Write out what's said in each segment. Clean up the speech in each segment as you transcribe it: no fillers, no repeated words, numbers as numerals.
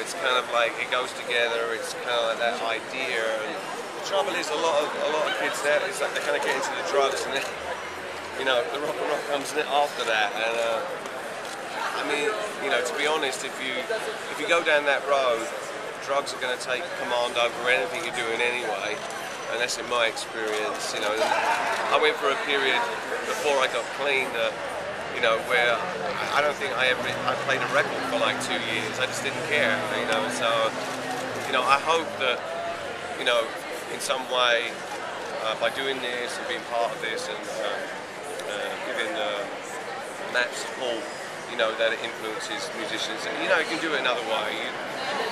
it's kind of like it goes together. It's kind of like that idea. And the trouble is, a lot of kids now, it's like they kind of get into the drugs, and then, you know, the rock and roll comes after that. And I mean, you know, to be honest, if you go down that road, drugs are going to take command over anything you're doing anyway. And that's in my experience. You know, I went for a period before I got clean. You know, where I don't think I played a record for like 2 years. I just didn't care, you know. So, you know, I hope that, you know, in some way, by doing this and being part of this and giving Matt support, you know, that it influences musicians. And, you know, you can do it another way.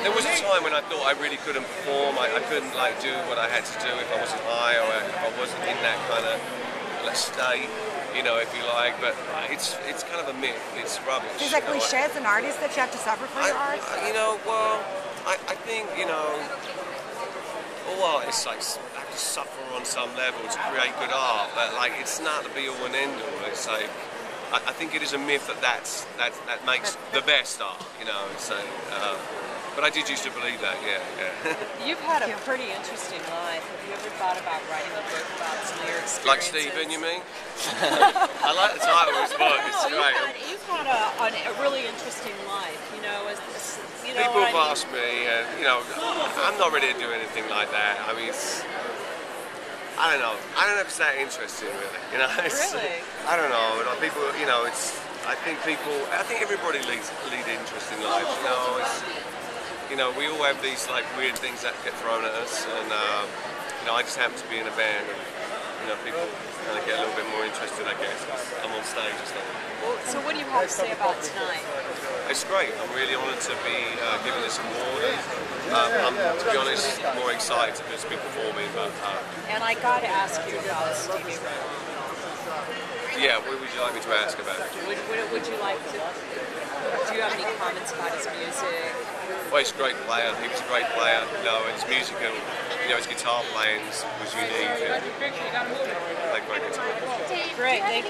There was a time when I thought I really couldn't perform. I couldn't like do what I had to do if I wasn't high or if I wasn't in that kind of state. You know, if you like, but it's kind of a myth. It's rubbish. Is that cliche as an artist that you have to suffer for your art? You know, well, I think, you know, all artists like have to suffer on some level to create good art, but like it's not the be all and end all. It's like I think it is a myth that makes the best art. You know, so. But I did used to believe that, yeah. You've had a pretty interesting life. Have you ever thought about writing a book about some of your experiences? Like Stephen, you mean? I like the title of his book, it's great. You've had a really interesting life, you know. You know, people have asked me, and you know, I'm not ready to do anything like that. I mean, I don't know. I don't know if it's that interesting, really. You know, really? I don't know. But people, you know, I think everybody lead interesting lives. You know, you know, we all have these like weird things that get thrown at us, and you know, I just happen to be in a band, and you know, people kind of get a little bit more interested, I guess, because I'm on stage and stuff. Well, so what do you have to say about tonight? It's great. I'm really honoured to be given this award. I'm, to be honest, more excited to just be performing. But and I got to ask you about Stevie Ray. Yeah, what would you like me to ask about? Would you like to? Do you have any comments about his music? Well, he's a great player. He was a great player. You know, and his musical, you know, his guitar playing was unique. And played great guitar. Great, thank you.